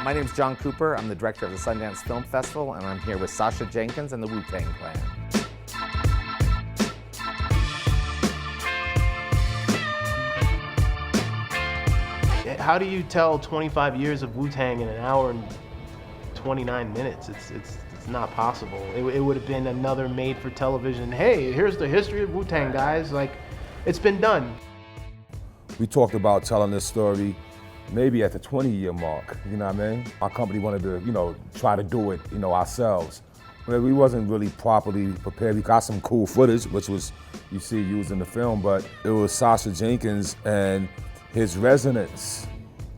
My name's John Cooper. I'm the director of the Sundance Film Festival, and I'm here with Sacha Jenkins and the Wu-Tang Clan. How do you tell 25 years of Wu-Tang in an hour and 29 minutes? It's not possible. It would have been another made-for-television, hey, here's the history of Wu-Tang, guys. Like, it's been done. We talked about telling this story maybe at the 20-year mark, you know what I mean? Our company wanted to, try to do it, ourselves. But we wasn't really properly prepared. We got some cool footage, which was, you see used in the film, but it was Sacha Jenkins and his resonance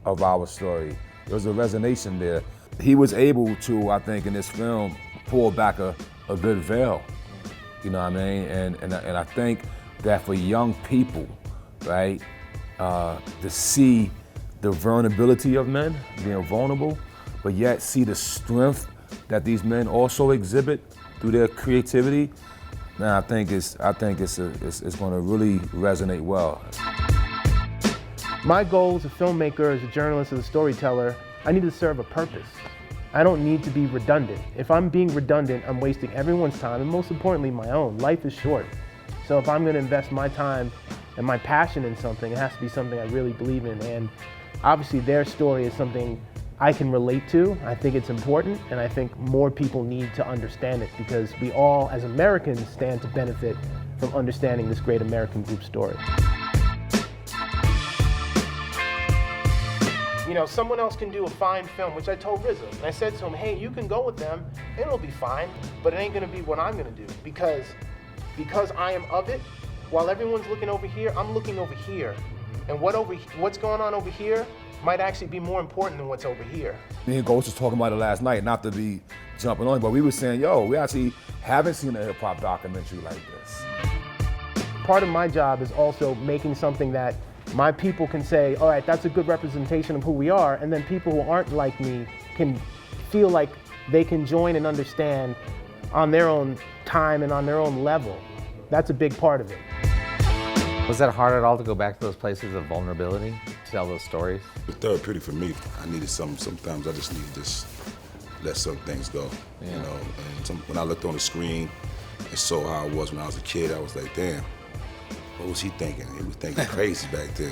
of our story. There was a resonance there. He was able to, I think, in this film, pull back a good veil, you know what I mean? And I think that for young people, right, to see the vulnerability of men, being vulnerable, but yet see the strength that these men also exhibit through their creativity, man, I think it's going to really resonate well. My goal as a filmmaker, as a journalist, as a storyteller, I need to serve a purpose. I don't need to be redundant. If I'm being redundant, I'm wasting everyone's time, and most importantly, my own. Life is short. So if I'm gonna invest my time and my passion in something, it has to be something I really believe in. And obviously their story is something I can relate to. I think it's important, and I think more people need to understand it, because we all, as Americans, stand to benefit from understanding this great American group story. Someone else can do a fine film, which I told RZA. And I said to him, hey, you can go with them, and it'll be fine, but it ain't gonna be what I'm gonna do. Because I am of it, while everyone's looking over here, I'm looking over here. And what's going on over here might actually be more important than what's over here. Me and Ghost was talking about it last night, not to be jumping on, but we were saying, yo, we actually haven't seen a hip hop documentary like this. Part of my job is also making something that my people can say, all right, that's a good representation of who we are, and then people who aren't like me can feel like they can join and understand on their own time and on their own level. That's a big part of it. Was that hard at all to go back to those places of vulnerability, to tell those stories? It was therapeutic for me. I needed sometimes I just need to just let some things go, Yeah. And when I looked on the screen and saw how I was when I was a kid, I was like, damn. What was he thinking? He was thinking crazy back then,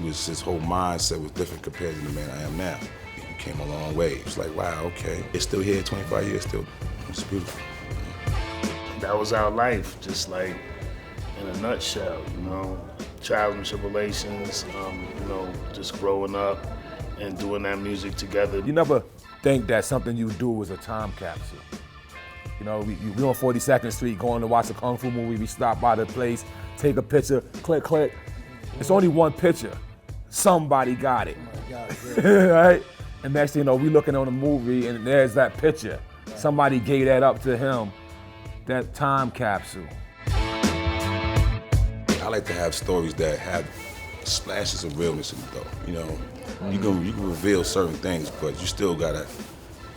his whole mindset was different compared to the man I am now. He came a long way. It was like, wow, okay. It's still here, 25 years still. It's beautiful. That was our life, just like in a nutshell, trials and tribulations, just growing up and doing that music together. You never think that something you do is a time capsule. We on 42nd Street going to watch a Kung Fu movie, we stop by the place, take a picture, click, click. It's only one picture. Somebody got it, right? And next thing you know, we looking on the movie and there's that picture. Somebody gave that up to him, that time capsule. I like to have stories that have splashes of realness in it though, You can reveal certain things, but you still gotta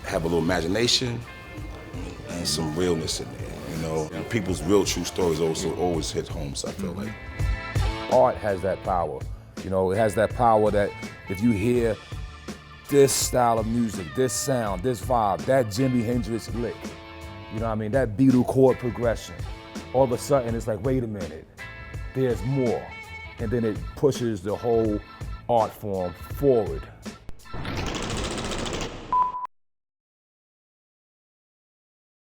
have a little imagination and some realness in there, And people's real true stories also always hit home, so I feel like. Art has that power. It has that power that if you hear this style of music, this sound, this vibe, that Jimi Hendrix lick, that Beatle chord progression, all of a sudden it's like, wait a minute, there's more. And then it pushes the whole art form forward.